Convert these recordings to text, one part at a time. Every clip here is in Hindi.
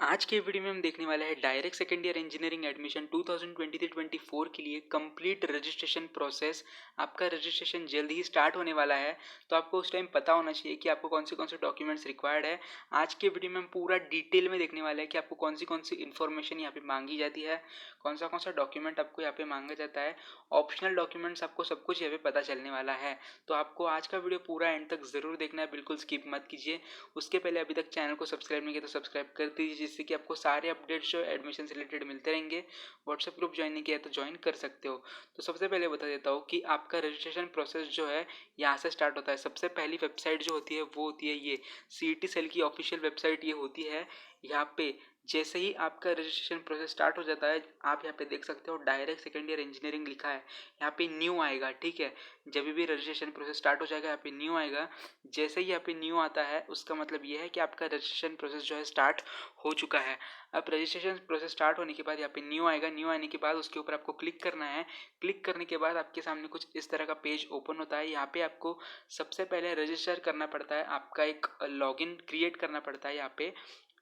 आज के वीडियो में हम देखने वाले हैं direct second year engineering admission 2023-24 के लिए कंप्लीट रजिस्ट्रेशन प्रोसेस। आपका रजिस्ट्रेशन जल्द ही स्टार्ट होने वाला है, तो आपको उस टाइम पता होना चाहिए कि आपको कौन से डॉक्यूमेंट्स रिक्वायर्ड है। आज के वीडियो में हम पूरा डिटेल में देखने वाले हैं कि आपको कौन सी इन्फॉर्मेशन यहाँ पे मांगी जाती है, कौन सा डॉक्यूमेंट आपको यहाँ पे मांगा जाता है, ऑप्शनल डॉक्यूमेंट्स, आपको सब कुछ यहाँ पे पता चलने वाला है। तो आपको आज का वीडियो पूरा एंड तक ज़रूर देखना है, बिल्कुल स्किप मत कीजिए। उसके पहले अभी तक चैनल को सब्सक्राइब नहीं किया तो सब्सक्राइब कर दीजिए, जिससे कि आपको सारे अपडेट्स जो एडमिशन से रिलेटेड मिलते रहेंगे। व्हाट्सएप ग्रुप ज्वाइन नहीं किया तो ज्वाइन कर सकते हो। तो सबसे पहले बता देता हूँ कि आपका रजिस्ट्रेशन प्रोसेस जो है यहाँ से स्टार्ट होता है। सबसे पहली वेबसाइट जो होती है वो होती है ये CET सेल की ऑफिशियल वेबसाइट ये होती है। यहाँ पे जैसे ही आपका रजिस्ट्रेशन प्रोसेस स्टार्ट हो जाता है, आप यहाँ पे देख सकते हो डायरेक्ट सेकेंड ईयर इंजीनियरिंग लिखा है। यहाँ पे न्यू आएगा, ठीक है। जब भी रजिस्ट्रेशन प्रोसेस स्टार्ट हो जाएगा यहाँ पे न्यू आएगा। जैसे ही यहाँ पे न्यू आता है उसका मतलब ये है कि आपका रजिस्ट्रेशन प्रोसेस जो है स्टार्ट हो चुका है। अब रजिस्ट्रेशन प्रोसेस स्टार्ट होने के बाद यहाँ पे न्यू आएगा। न्यू आने के बाद उसके ऊपर आपको क्लिक करना है। क्लिक करने के बाद आपके सामने कुछ इस तरह का पेज ओपन होता है। यहाँ पे आपको सबसे पहले रजिस्टर करना पड़ता है, आपका एक लॉगिन क्रिएट करना पड़ता है यहाँ पे,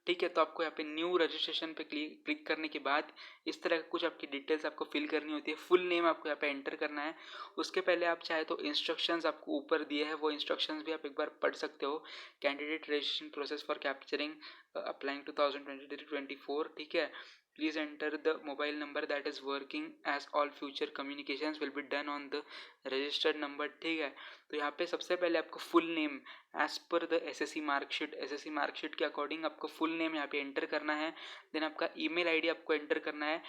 ठीक है। तो आपको यहाँ पे न्यू रजिस्ट्रेशन पे क्लिक करने के बाद इस तरह का कुछ आपकी डिटेल्स आपको फिल करनी होती है। फुल नेम आपको यहाँ पे एंटर करना है। उसके पहले आप चाहे तो इंस्ट्रक्शंस आपको ऊपर दिए हैं, वो इंस्ट्रक्शंस भी आप एक बार पढ़ सकते हो। Candidate registration process for capturing applying 2023-24, ठीक है। Please enter the mobile number that is working as all future communications will be done on the registered number, ठीक है। तो यहाँ पे सबसे पहले आपको full name as per the SSC marksheet के अकॉर्डिंग आपको फुल नेम यहाँ पे एंटर करना है। देन आपका ईमेल आईडी आपको एंटर करना है।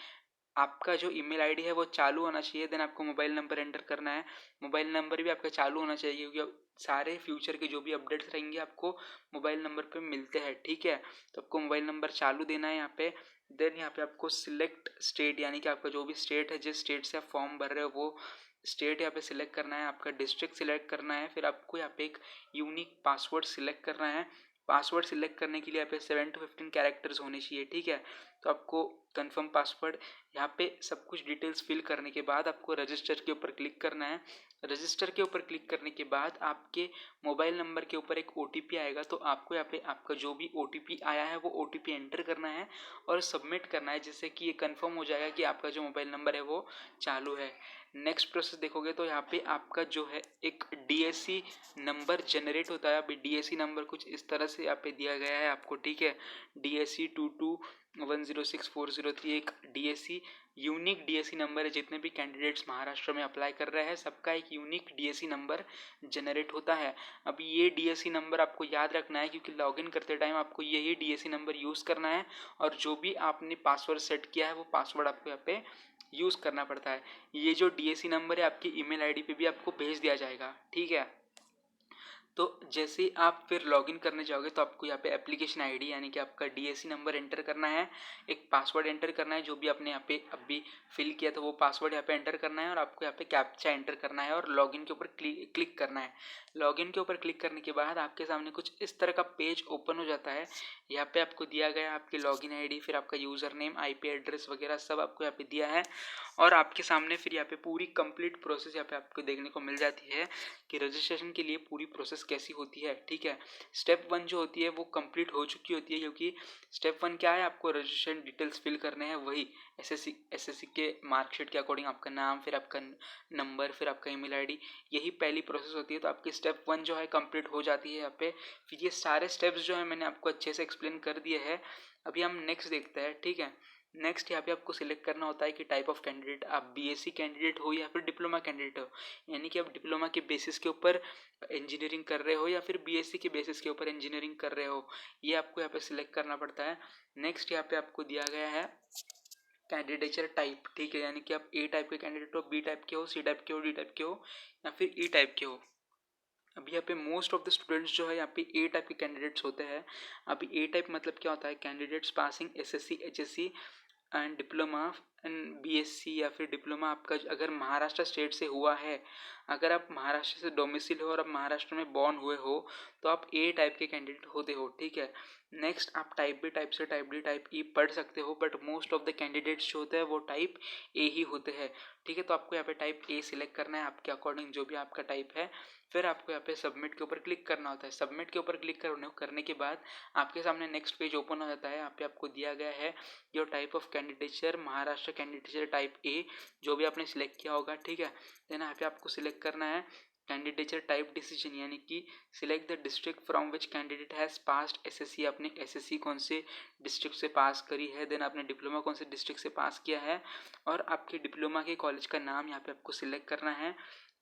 आपका जो ईमेल आईडी है वो चालू होना चाहिए। देन आपको मोबाइल नंबर एंटर करना है। मोबाइल नंबर भी आपका चालू होना चाहिए, क्योंकि सारे फ्यूचर के जो भी अपडेट्स रहेंगे आपको मोबाइल नंबर पे मिलते हैं, ठीक है। तो आपको मोबाइल नंबर चालू देना है यहाँ पे। देन यहाँ पे आपको सिलेक्ट स्टेट, यानी कि आपका जो भी स्टेट है, जिस स्टेट से आप फॉर्म भर रहे हो वो स्टेट यहाँ पे सिलेक्ट करना है। आपका डिस्ट्रिक्ट सिलेक्ट करना है। फिर आपको यहाँ पे एक यूनिक पासवर्ड सिलेक्ट करना है। पासवर्ड सिलेक्ट करने के लिए यहाँ पे 7 to 15 कैरेक्टर्स होने चाहिए, ठीक है। तो आपको कंफर्म पासवर्ड, यहाँ पे सब कुछ डिटेल्स फिल करने के बाद आपको रजिस्टर के ऊपर क्लिक करना है। रजिस्टर के ऊपर क्लिक करने के बाद आपके मोबाइल नंबर के ऊपर एक OTP आएगा। तो आपको यहाँ पे आपका जो भी OTP आया है वो OTP एंटर करना है और सबमिट करना है, जिससे कि ये कंफर्म हो जाएगा कि आपका जो मोबाइल नंबर है वो चालू है। नेक्स्ट प्रोसेस देखोगे तो यहाँ पे आपका जो है एक DSC नंबर जनरेट होता है। अभी DSC नंबर कुछ इस तरह से यहाँ पे दिया गया है आपको, ठीक है। DSC 22106403 एक DSC यूनिक DSC नंबर है। जितने भी कैंडिडेट्स महाराष्ट्र में अप्लाई कर रहे हैं सबका एक यूनिक DSC नंबर जनरेट होता है। अब ये DSC नंबर आपको याद रखना है, क्योंकि लॉगिन करते टाइम आपको यही DSC नंबर यूज़ करना है और जो भी आपने पासवर्ड सेट किया है वो पासवर्ड आपको यहाँ पे यूज़ करना पड़ता है। ये जो DSC नंबर है आपकी ईमेल आईडी पे भी आपको भेज दिया जाएगा, ठीक है। तो जैसे ही आप फिर लॉगिन करने जाओगे तो आपको यहाँ पे एप्लीकेशन आईडी, यानी कि आपका DSC नंबर एंटर करना है, एक पासवर्ड एंटर करना है, जो भी आपने यहाँ पे अभी फिल किया था वो पासवर्ड यहाँ पे एंटर करना है, और आपको यहाँ पे कैप्चा एंटर करना है और लॉगिन के ऊपर क्लिक करना है। लॉगिन के ऊपर क्लिक करने के बाद आपके सामने कुछ इस तरह का पेज ओपन हो जाता है। यहाँ पे आपको दिया गया आपकी लॉगिन आईडी, फिर आपका यूज़र नेम, IP एड्रेस वगैरह सब आपको यहाँ पे दिया है। और आपके सामने फिर यहाँ पे पूरी कंप्लीट प्रोसेस यहाँ पे आपको देखने को मिल जाती है कि रजिस्ट्रेशन के लिए पूरी प्रोसेस कैसी होती है, ठीक है। स्टेप 1 जो होती है वो कंप्लीट हो चुकी होती है, क्योंकि स्टेप 1 क्या है, आपको रजिस्ट्रेशन डिटेल्स फिल करने हैं, वही SSC के मार्कशीट के अकॉर्डिंग आपका नाम, फिर आपका नंबर, फिर आपका ईमेल आईडी, यही पहली प्रोसेस होती है। तो आपकी स्टेप 1 जो है कंप्लीट हो जाती है यहाँ पे। फिर ये सारे स्टेप्स जो है मैंने आपको अच्छे से एक्सप्लेन कर दिए हैं। अभी हम नेक्स्ट देखते हैं, ठीक है। नेक्स्ट यहाँ पे आपको सिलेक्ट करना होता है कि टाइप ऑफ कैंडिडेट, आप BSc कैंडिडेट हो या फिर डिप्लोमा कैंडिडेट हो, यानी कि आप डिप्लोमा के बेसिस के ऊपर इंजीनियरिंग कर रहे हो या फिर BSc के बेसिस के ऊपर इंजीनियरिंग कर रहे हो, ये आपको यहाँ पे सिलेक्ट करना पड़ता है। नेक्स्ट यहाँ पे आपको दिया गया है कैंडिडेचर टाइप, ठीक है, यानी कि आप A टाइप के कैंडिडेट हो, B टाइप के हो, C टाइप के हो, D टाइप के हो या फिर E टाइप के हो। अभी यहाँ पे मोस्ट ऑफ द स्टूडेंट्स जो है यहाँ पे A टाइप के कैंडिडेट्स होते हैं। अभी A टाइप मतलब क्या होता है, candidates passing SSC HSC and diploma BSc या फिर डिप्लोमा आपका अगर महाराष्ट्र स्टेट से हुआ है, अगर आप महाराष्ट्र से डोमिसाइल हो और आप महाराष्ट्र में बॉर्न हुए हो, तो आप ए टाइप के कैंडिडेट होते हो, ठीक है। नेक्स्ट आप type B, type C, type D, type E पढ़ सकते हो, but most of the candidates जो होते हैं वो टाइप ए ही होते हैं, ठीक है। तो आपको यहाँ पे टाइप ए सिलेक्ट करना है आपके अकॉर्डिंग जो भी आपका टाइप है। फिर आपको यहाँ पे सबमिट के ऊपर क्लिक करना होता है। सबमिट के ऊपर क्लिक करने के बाद आपके सामने नेक्स्ट पेज ओपन हो जाता है। यहाँ पे आपको दिया गया है your type of candidature, Maharashtra candidature type A, जो भी आपने सिलेक्ट किया होगा, ठीक है। देन यहाँ पे आपको सिलेक्ट करना है कैंडिडेचर टाइप डिसीजन, यानी कि select the district from which candidate has passed SSC. आपने एसएससी कौन से डिस्ट्रिक्ट से पास करी है, देन आपने डिप्लोमा कौन से डिस्ट्रिक्ट से पास किया है, और आपके डिप्लोमा के कॉलेज का नाम यहाँ पे आपको सिलेक्ट करना है।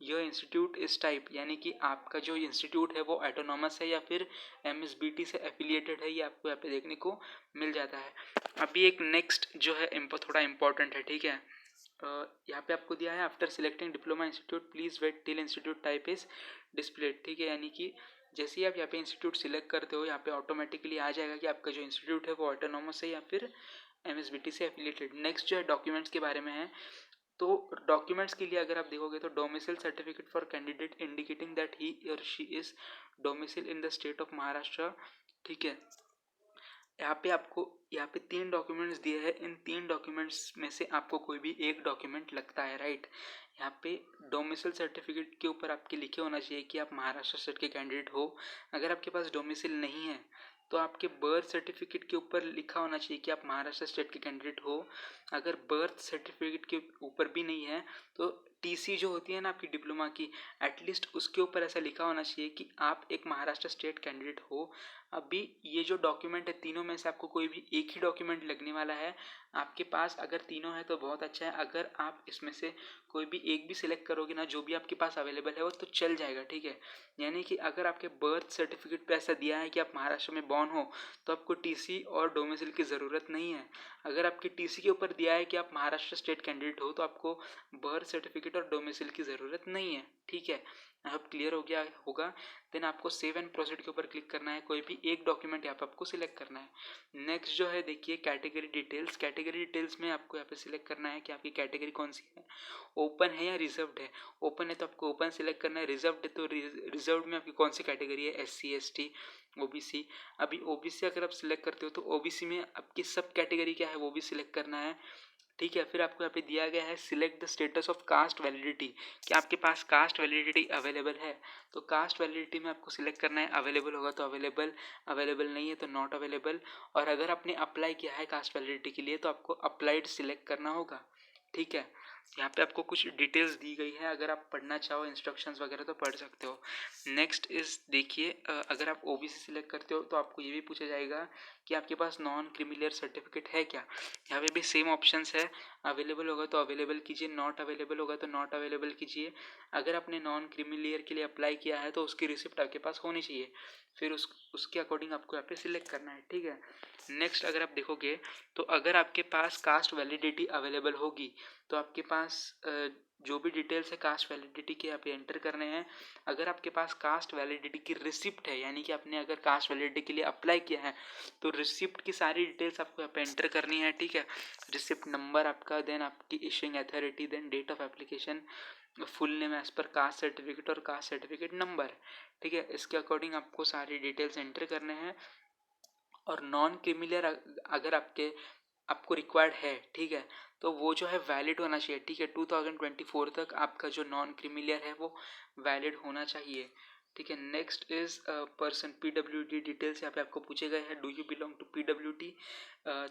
योर इंस्टीट्यूट इस टाइप, यानी कि आपका जो इंस्टीट्यूट है वो ऑटोनॉमस है या फिर एमएसबीटी से एफिलिएटेड है, ये आपको यहाँ पे देखने को मिल जाता है। अभी एक नेक्स्ट जो है थोड़ा इंपॉर्टेंट है, ठीक है। यहाँ पे आपको दिया है after selecting diploma institute please wait till institute type is displayed, ठीक है। यानी कि जैसे ही आप यहाँ पे इंस्टीट्यूट सिलेक्ट करते हो, यहाँ पे ऑटोमेटिकली आ जाएगा कि आपका जो इंस्टीट्यूट है वो ऑटोनॉमस है या फिर एमएसबीटी से एफिलिएटेड। नेक्स्ट जो है डॉक्यूमेंट्स के बारे में है। तो डॉक्यूमेंट्स के लिए अगर आप देखोगे तो domicile certificate for candidate indicating that he और she is domicile in the state of Maharashtra, ठीक है। यहाँ पे 3 डॉक्यूमेंट्स दिए हैं। इन 3 डॉक्यूमेंट्स में से आपको कोई भी एक डॉक्यूमेंट लगता है, राइट। यहाँ पे डोमिसाइल सर्टिफिकेट के ऊपर आपके लिखे होना चाहिए कि आप महाराष्ट्र स्टेट के कैंडिडेट हो। अगर आपके पास डोमिसाइल नहीं है तो आपके बर्थ सर्टिफिकेट के ऊपर लिखा होना चाहिए कि आप महाराष्ट्र स्टेट के कैंडिडेट हो। अगर बर्थ सर्टिफिकेट के ऊपर भी नहीं है तो टीसी जो होती है ना आपकी डिप्लोमा की, एटलीस्ट उसके ऊपर ऐसा लिखा होना चाहिए कि आप एक महाराष्ट्र स्टेट कैंडिडेट हो। अभी ये जो डॉक्यूमेंट है तीनों में से आपको कोई भी एक ही डॉक्यूमेंट लगने वाला है। आपके पास अगर तीनों है तो बहुत अच्छा है। अगर आप इसमें से कोई भी एक भी सिलेक्ट करोगे ना, जो भी आपके पास अवेलेबल है वो तो चल जाएगा, ठीक है। यानी कि अगर आपके बर्थ सर्टिफिकेट पे ऐसा दिया है कि आप महाराष्ट्र में बॉर्न हो तो आपको टीसी और डोमिसाइल की ज़रूरत नहीं है। अगर आपकी टीसी के ऊपर दिया है कि आप महाराष्ट्र स्टेट कैंडिडेट हो तो आपको बर्थ सर्टिफिकेट और डोमिसाइल की ज़रूरत नहीं है, ठीक है। अब क्लियर हो गया होगा। देन आपको सेव एंड प्रोसीड के ऊपर क्लिक करना है। कोई भी एक डॉक्यूमेंट यहाँ पे आपको सिलेक्ट करना है। नेक्स्ट जो है देखिए कैटेगरी डिटेल्स। कैटेगरी डिटेल्स में आपको यहाँ पे सिलेक्ट करना है कि आपकी कैटेगरी कौन सी है, ओपन है या रिजर्व्ड है। ओपन है तो आपको ओपन सिलेक्ट करना है, रिजर्व्ड है तो रिजर्व्ड में आपकी कौन सी कैटेगरी है, एससी, एसटी, ओबीसी। अभी ओबीसी अगर आप सिलेक्ट करते हो तो ओबीसी में आपकी सब कैटेगरी क्या है वो भी सिलेक्ट करना है, ठीक है। फिर आपको यहाँ पे दिया गया है select the status of cast validity, कि आपके पास कास्ट वैलिडिटी अवेलेबल है। तो कास्ट वैलिडिटी में आपको सिलेक्ट करना है, अवेलेबल होगा तो अवेलेबल, अवेलेबल नहीं है तो नॉट अवेलेबल। और अगर आपने अप्लाई किया है कास्ट वैलिडिटी के लिए तो आपको अप्लाइड सिलेक्ट करना होगा, ठीक है। यहाँ पे आपको कुछ डिटेल्स दी गई है, अगर आप पढ़ना चाहो इंस्ट्रक्शंस वगैरह तो पढ़ सकते हो। नेक्स्ट इज देखिए अगर आप ओबीसी सिलेक्ट करते हो तो आपको ये भी पूछा जाएगा कि आपके पास नॉन क्रीमिलियर सर्टिफिकेट है क्या। यहाँ पे भी सेम ऑप्शंस है, अवेलेबल होगा तो अवेलेबल कीजिए, नॉट अवेलेबल होगा तो नॉट अवेलेबल कीजिए। अगर आपने नॉन क्रीमिलियर के लिए अप्लाई किया है तो उसकी रिसिप्ट आपके पास होनी चाहिए, फिर उसके अकॉर्डिंग आपको यहाँ पे सिलेक्ट करना है, ठीक है। नेक्स्ट अगर आप देखोगे तो अगर आपके पास कास्ट वैलिडिटी अवेलेबल होगी तो आपके पास जो भी डिटेल्स है कास्ट वैलिडिटी के यहाँ पे एंटर करने हैं। अगर आपके पास कास्ट वैलिडिटी की रिसिप्ट है, यानी कि आपने अगर कास्ट वैलिडिटी के लिए अप्लाई किया है तो रिसिप्ट की सारी डिटेल्स आपको यहाँ पे एंटर करनी है, ठीक है। रिसिप्ट नंबर आपका, देन आपकी issuing authority, then date of application, full name as per caste certificate और कास्ट सर्टिफिकेट नंबर, ठीक है। इसके अकॉर्डिंग आपको सारी डिटेल्स एंटर करने हैं। और नॉन क्रिमिलियर अगर आपको रिक्वायर्ड है, ठीक है, तो वो जो है वैलिड होना चाहिए, ठीक है। 2024 तक आपका जो नॉन क्रिमिलियर है वो वैलिड होना चाहिए, ठीक है। Next is person PWD details यहाँ पे आपको पूछे गए हैं, do you belong to PWD.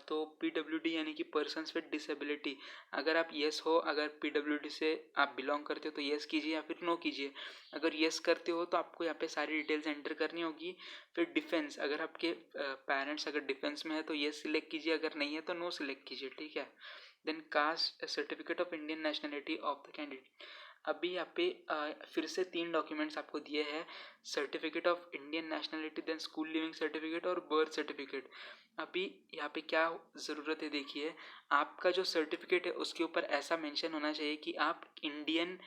तो पीडब्ल्यूडी यानी कि पर्सन्स विद डिसेबिलिटी, अगर आप येस हो, अगर पीडब्ल्यूडी से आप बिलोंग करते हो तो येस कीजिए या फिर नो कीजिए। अगर येस करते हो तो आपको यहाँ पे सारी डिटेल्स एंटर करनी होगी। फिर डिफेंस, अगर आपके पेरेंट्स अगर डिफेंस में है तो येस सिलेक्ट कीजिए, अगर नहीं है तो नो सिलेक्ट कीजिए, ठीक है। Then caste certificate of Indian nationality of the candidate. अभी यहाँ पे फिर से 3 डॉक्यूमेंट्स आपको दिए हैं, certificate of Indian nationality, then school leaving certificate और बर्थ सर्टिफिकेट। अभी यहाँ पे क्या ज़रूरत है देखिए, आपका जो सर्टिफिकेट है उसके ऊपर ऐसा मेंशन होना चाहिए कि आप इंडियन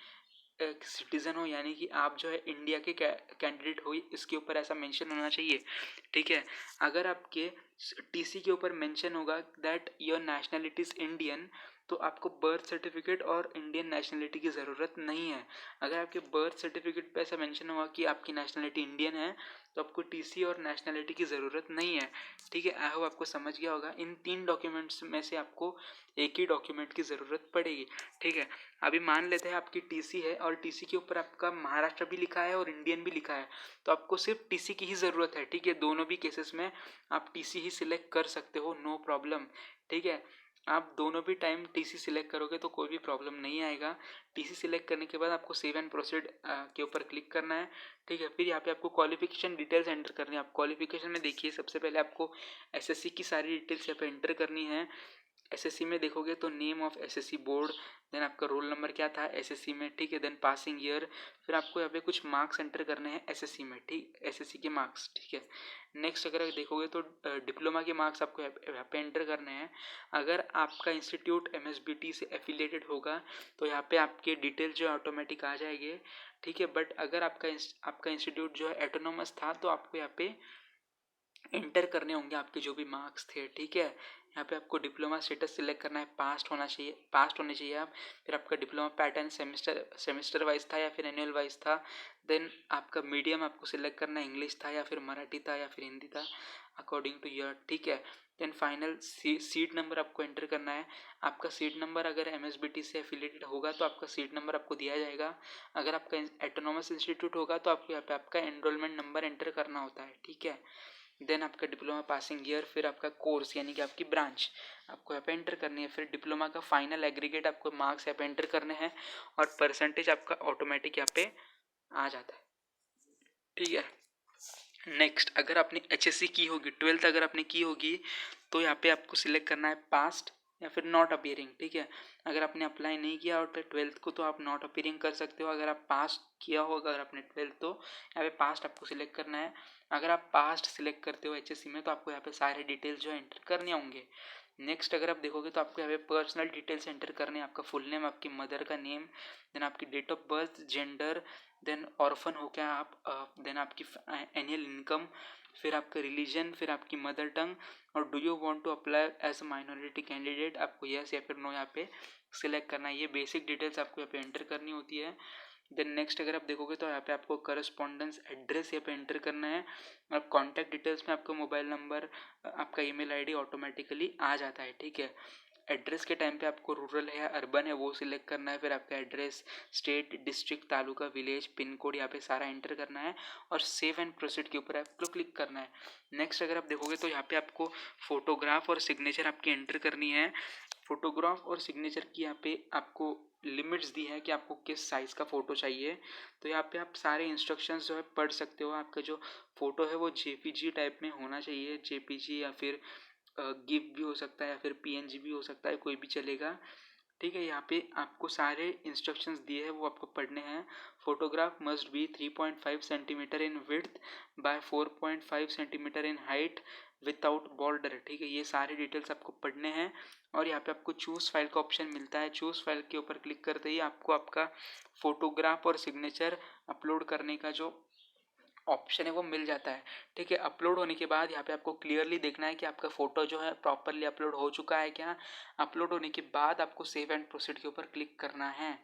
सिटीज़न हो, यानी कि आप जो है इंडिया के कैंडिडेट हो, इसके ऊपर ऐसा मेंशन होना चाहिए, ठीक है। अगर आपके टीसी के ऊपर मेंशन होगा that your nationality is Indian तो आपको बर्थ सर्टिफिकेट और इंडियन नेशनलिटी की ज़रूरत नहीं है। अगर आपके बर्थ सर्टिफिकेट पे ऐसा मेंशन हुआ कि आपकी नेशनलिटी इंडियन है तो आपको टीसी और नेशनलिटी की ज़रूरत नहीं है। ठीक है, आई होप आपको समझ गया होगा। इन 3 डॉक्यूमेंट्स में से आपको एक ही डॉक्यूमेंट की ज़रूरत पड़ेगी। ठीक है, अभी मान लेते हैं आपकी टीसी है और टीसी के ऊपर आपका महाराष्ट्र भी लिखा है और इंडियन भी लिखा है, तो आपको सिर्फ टीसी की ही ज़रूरत है। ठीक है, दोनों भी केसेस में आप टीसी ही सिलेक्ट कर सकते हो, नो प्रॉब्लम। ठीक है, आप दोनों भी टाइम टीसी सिलेक्ट करोगे तो कोई भी प्रॉब्लम नहीं आएगा। टीसी सिलेक्ट करने के बाद आपको सेव एंड प्रोसीड के ऊपर क्लिक करना है। ठीक है, फिर यहाँ पे आपको क्वालिफिकेशन डिटेल्स एंटर करनी है। आप क्वालिफिकेशन में देखिए, सबसे पहले आपको एसएससी की सारी डिटेल्स यहाँ पे एंटर करनी है। एसएससी में देखोगे तो name of SSC board, then आपका रोल नंबर क्या था एसएससी में। ठीक है, देन पासिंग ईयर, फिर आपको यहाँ पे कुछ मार्क्स एंटर करने हैं एसएससी में। ठीक, एसएससी के मार्क्स। ठीक है, नेक्स्ट अगर देखोगे तो डिप्लोमा के मार्क्स आपको यहाँ पे एंटर करने हैं। अगर आपका इंस्टीट्यूट एमएसबीटी से एफिलिएटेड होगा तो यहाँ पे आपके डिटेल्स जो ऑटोमेटिक आ जाएंगे। ठीक है, बट अगर आपका इंस्टीट्यूट जो है एटोनॉमस था तो आपको यहाँ पे एंटर करने होंगे आपके जो भी मार्क्स थे। ठीक है, यहाँ पे आपको डिप्लोमा स्टेटस सिलेक्ट करना है, पास्ट होना चाहिए, पास्ट होने चाहिए आप। फिर आपका डिप्लोमा पैटर्न सेमेस्टर वाइज था या फिर एनुअल वाइज था। देन आपका मीडियम आपको सिलेक्ट करना है, इंग्लिश था या फिर मराठी था या फिर हिंदी था, अकॉर्डिंग टू ईयर। ठीक है, देन फाइनल सीट नंबर आपको एंटर करना है। आपका सीट नंबर अगर एमएसबीटी से एफिलिएटेड होगा तो आपका सीट नंबर आपको दिया जाएगा। अगर आपका एटोनॉमस इंस्टीट्यूट होगा तो आपको यहाँ पे आपका एनरोलमेंट नंबर एंटर करना होता है। ठीक है, देन आपका डिप्लोमा पासिंग ईयर, फिर आपका कोर्स यानी कि आपकी ब्रांच आपको यहाँ पे एंटर करनी है। फिर डिप्लोमा का फाइनल एग्रीगेट आपको मार्क्स यहाँ पे एंटर करने हैं और परसेंटेज आपका ऑटोमेटिक यहाँ पे आ जाता है। ठीक है, नेक्स्ट अगर आपने एचएससी की होगी, 12th अगर आपने की होगी तो यहाँ पे आपको सिलेक्ट करना है पास्ट या फिर नॉट अपीयरिंग। ठीक है, अगर आपने अप्लाई नहीं किया और 12th को तो आप नॉट अपीयरिंग कर सकते हो। अगर आप पास किया होगा अगर आपने 12th तो यहाँ पे पास्ट आपको सिलेक्ट करना है। अगर आप पास्ट सिलेक्ट करते हो एचएससी में तो आपको यहाँ पे सारे डिटेल्स जो एंटर करने होंगे। नेक्स्ट अगर आप देखोगे तो आपको यहाँ पे पर्सनल डिटेल्स एंटर करने हैं, आपका फुल नेम, आपकी मदर का नेम, देन आपकी date of birth, gender, then orphan हो क्या आप, देन आपकी एनुअल इनकम, फिर आपका रिलीजन, फिर आपकी मदर टंग, और do you want to apply as a minority candidate, आपको यस या फिर नो यहाँ पे सिलेक्ट करना है। ये बेसिक डिटेल्स आपको यहाँ पे एंटर करनी होती है। देन नेक्स्ट अगर आप देखोगे तो यहाँ पे आपको करस्पॉन्डेंस एड्रेस यहाँ पे एंटर करना है। और कॉन्टैक्ट डिटेल्स में आपका मोबाइल नंबर, आपका ईमेल आईडी ऑटोमेटिकली आ जाता है। ठीक है, एड्रेस के टाइम पे आपको रूरल है या अर्बन है वो सिलेक्ट करना है। फिर आपका address, state, district, taluka, village, pin code यहाँ पे सारा एंटर करना है और सेव एंड प्रोसीड के ऊपर आपको क्लिक करना है। नेक्स्ट अगर आप देखोगे तो यहाँ पे आपको फोटोग्राफ और सिग्नेचर आपकी एंटर करनी है। फोटोग्राफ और सिग्नेचर की यहाँ पे आपको लिमिट्स दी है कि आपको किस साइज़ का फ़ोटो चाहिए। तो यहाँ पे आप सारे इंस्ट्रक्शंस जो है पढ़ सकते हो। आपका जो फ़ोटो है वो जेपीजी टाइप में होना चाहिए, जेपीजी या फिर गिफ भी हो सकता है या फिर पीएनजी भी हो सकता है, कोई भी चलेगा। ठीक है, यहाँ पे आपको सारे इंस्ट्रक्शंस दिए हैं वो आपको पढ़ने हैं। Photograph must be 3.5 centimetre in width by 4.5 centimetre in height without border. ठीक है, ये सारे डिटेल्स आपको पढ़ने हैं। और यहाँ पे आपको चूज़ फाइल का ऑप्शन मिलता है। चूज़ फाइल के ऊपर क्लिक करते ही आपको आपका फोटोग्राफ और सिग्नेचर अपलोड करने का जो ऑप्शन है वो मिल जाता है। ठीक है, अपलोड होने के बाद यहाँ पे आपको क्लियरली देखना है कि आपका फ़ोटो जो है प्रॉपरली अपलोड हो चुका है क्या। अपलोड होने के बाद आपको सेव एंड प्रोसीड के ऊपर क्लिक करना है।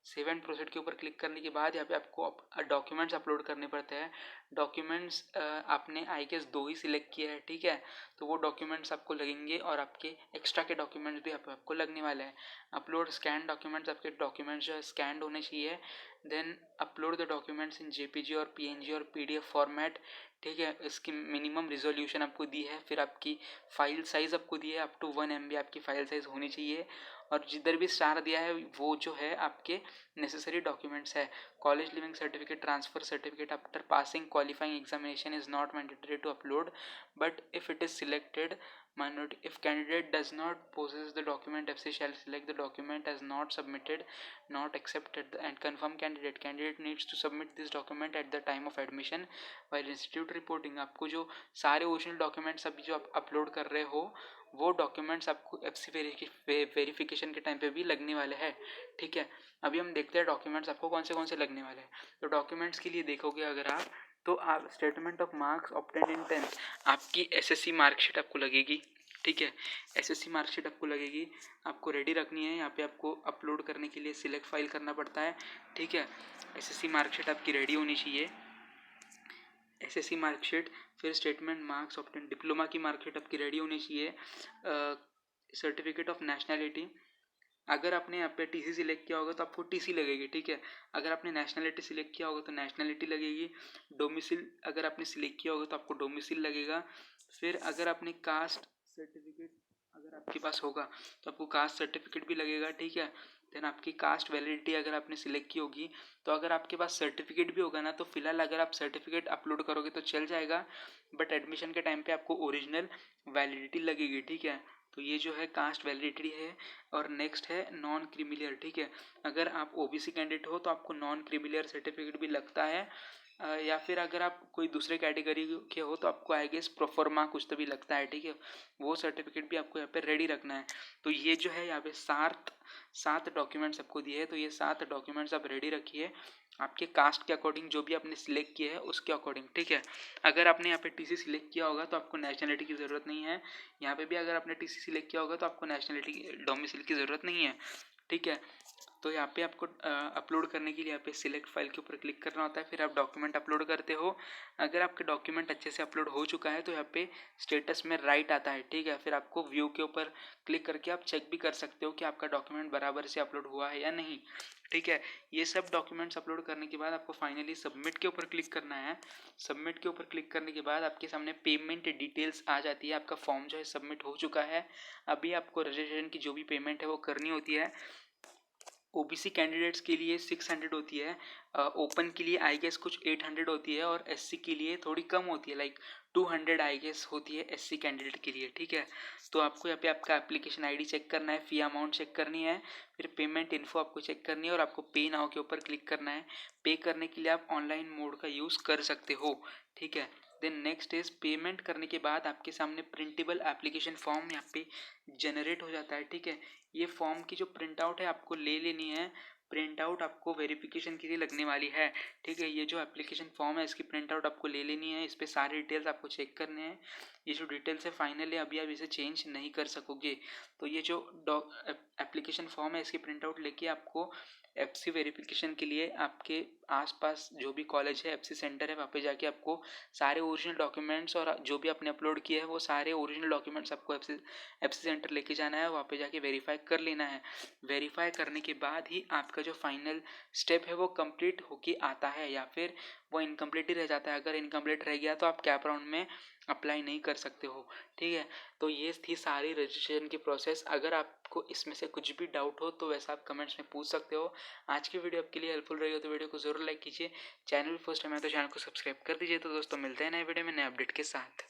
सेव एंड प्रोसीड के ऊपर क्लिक करने के बाद यहाँ पे आपको डॉक्यूमेंट्स अपलोड करने पड़ते हैं। डॉक्यूमेंट्स आपने आई गेस 2 ही सिलेक्ट किया है। ठीक है, तो वो डॉक्यूमेंट्स आपको लगेंगे और आपके एक्स्ट्रा के डॉक्यूमेंट्स भी आपको लगने वाले हैं। अपलोड स्कैन डॉक्यूमेंट्स, आपके डॉक्यूमेंट्स जो है स्कैंड होने चाहिए। Then upload the documents in JPG और पीएनजी और पीडीएफ फॉर्मेट। ठीक है, इसकी मिनिमम रिजोल्यूशन आपको दी है। फिर आपकी फ़ाइल साइज़ आपको दी है, अप टू 1 MB आपकी फ़ाइल साइज़ होनी चाहिए। और जिधर भी स्टार दिया है वो जो है आपके नेसेसरी डॉक्यूमेंट्स है। College leaving certificate, transfer certificate after passing qualifying examination is not mandatory to upload, but if it is selected minority, if candidate does not possess the document, FC shall select the document as not submitted, not accepted, and confirm candidate needs to submit this document at the time of admission while institute reporting। आपको जो सारे ओरिजिनल डॉक्यूमेंट्स अभी जो आप अपलोड कर रहे हो वो डॉक्यूमेंट्स आपको एफसी वेरिफिकेशन के टाइम पे भी लगने वाले हैं। ठीक है, अभी हम देखते हैं डॉक्यूमेंट्स आपको कौन से लगने वाले हैं। तो डॉक्यूमेंट्स के लिए देखोगे अगर आप तो आप statement of marks obtained in 10th, आपकी एसएससी मार्कशीट आपको लगेगी। ठीक है। एसएससी मार्कशीट आपको लगेगी, आपको रेडी रखनी है। यहाँ पे आपको अपलोड करने के लिए सिलेक्ट फाइल करना पड़ता है। ठीक है, एसएससी मार्कशीट आपकी रेडी होनी चाहिए। एसएससी मार्कशीट, फिर स्टेटमेंट मार्क्स ऑब्टेन, डिप्लोमा की मार्कशीट आपकी रेडी होनी चाहिए। सर्टिफिकेट ऑफ नेशनैलिटी, अगर आपने यहाँ पे टीसी सिलेक्ट किया होगा तो आपको टीसी लगेगी। ठीक है, अगर आपने नेशनैलिटी सिलेक्ट किया होगा तो नेशनैलिटी लगेगी। डोमिसिल अगर आपने सिलेक्ट किया होगा तो आपको डोमिसिल लगेगा। फिर अगर आपने कास्ट सर्टिफिकेट अगर आपके पास होगा तो आपको कास्ट सर्टिफिकेट भी लगेगा। ठीक है, देन आपकी कास्ट वैलिडिटी अगर आपने सिलेक्ट की होगी तो अगर आपके पास सर्टिफिकेट भी होगा ना तो फिलहाल अगर आप सर्टिफिकेट अपलोड करोगे तो चल जाएगा, बट एडमिशन के टाइम पे आपको ओरिजिनल वैलिडिटी लगेगी। ठीक है, तो ये जो है कास्ट वैलिडिटी है। और नेक्स्ट है नॉन क्रीमिलियर। ठीक है, अगर आप ओबीसी कैंडिडेट हो तो आपको नॉन क्रीमिलियर सर्टिफिकेट भी लगता है, या फिर अगर आप कोई दूसरे कैटेगरी के हो तो आपको आई गेस प्रोफॉर्मा कुछ तो भी लगता है। ठीक है, वो सर्टिफिकेट भी आपको यहाँ पे रेडी रखना है। तो ये जो है यहाँ पे सात डॉक्यूमेंट्स आपको दिए हैं, तो ये 7 डॉक्यूमेंट्स आप रेडी रखिए आपके कास्ट के अकॉर्डिंग, जो भी आपने सिलेक्ट किया है उसके अकॉर्डिंग। ठीक है, अगर आपने यहाँ पे टीसी सिलेक्ट किया होगा तो आपको नेशनलिटी की ज़रूरत नहीं है। यहाँ पे भी अगर आपने टीसी सिलेक्ट किया होगा तो आपको नेशनलिटी डोमिसाइल की ज़रूरत नहीं है। ठीक है, तो यहाँ पे आपको अपलोड करने के लिए यहाँ पे सिलेक्ट फाइल के ऊपर क्लिक करना होता है, फिर आप डॉक्यूमेंट अपलोड करते हो। अगर आपके डॉक्यूमेंट अच्छे से अपलोड हो चुका है तो यहाँ पे स्टेटस में राइट आता है। ठीक है, फिर आपको व्यू के ऊपर क्लिक करके आप चेक भी कर सकते हो कि आपका डॉक्यूमेंट बराबर से अपलोड हुआ है या नहीं। ठीक है, ये सब डॉक्यूमेंट्स अपलोड करने के बाद आपको फाइनली सबमिट के ऊपर क्लिक करना है। सबमिट के ऊपर क्लिक करने के बाद आपके सामने पेमेंट डिटेल्स आ जाती है। आपका फॉर्म जो है सबमिट हो चुका है। अभी आपको रजिस्ट्रेशन की जो भी पेमेंट है वो करनी होती है। ओबीसी कैंडिडेट्स के लिए 600 होती है, ओपन के लिए आई गेस कुछ 800 होती है, और एससी के लिए थोड़ी कम होती है, लाइक 200 आई गेस होती है एससी कैंडिडेट के लिए। ठीक है, तो आपको यहाँ पे आपका एप्लीकेशन आईडी चेक करना है, फ़ी अमाउंट चेक करनी है, फिर पेमेंट इन्फो आपको चेक करनी है और आपको पे नाउ के ऊपर क्लिक करना है। पे करने के लिए आप ऑनलाइन मोड का यूज़ कर सकते हो। ठीक है, देन नेक्स्ट इज पेमेंट करने के बाद आपके सामने प्रिंटेबल एप्लीकेशन फॉर्म यहाँ पे जनरेट हो जाता है। ठीक है, ये फॉर्म की जो प्रिंट आउट है आपको ले लेनी है। प्रिंट आउट आपको वेरिफिकेशन के लिए लगने वाली है। ठीक है, ये जो एप्लीकेशन फॉर्म है इसकी प्रिंट आउट आपको ले लेनी है। इस पर सारे डिटेल्स आपको चेक करने हैं। ये जो डिटेल्स है फाइनली अभी आप इसे चेंज नहीं कर सकोगे। तो ये जो एप्लीकेशन फॉर्म है इसकी प्रिंट आउट लेके आपको एफसी वेरिफिकेशन के लिए आपके आसपास जो भी कॉलेज है, एफसी सेंटर है, वहाँ पे जाके आपको सारे ओरिजिनल डॉक्यूमेंट्स और जो भी आपने अपलोड किया है वो सारे ओरिजिनल डॉक्यूमेंट्स आपको एफसी सेंटर लेके जाना है, वहाँ पे जाके वेरीफाई कर लेना है। वेरीफाई करने के बाद ही आपका जो फाइनल स्टेप है वो कंप्लीट होके आता है, या फिर वो इनकम्प्लीट ही रह जाता है। अगर इनकम्प्लीट रह गया तो आप कैप राउंड में अप्लाई नहीं कर सकते हो। ठीक है, तो ये थी सारी रजिस्ट्रेशन की प्रोसेस। अगर आपको इसमें से कुछ भी डाउट हो तो वैसा आप कमेंट्स में पूछ सकते हो। आज की वीडियो आपके लिए हेल्पफुल रही हो तो वीडियो को जरूर लाइक कीजिए। चैनल फर्स्ट टाइम है तो चैनल को सब्सक्राइब कर दीजिए। तो दोस्तों मिलते हैं नए वीडियो में नए अपडेट के साथ।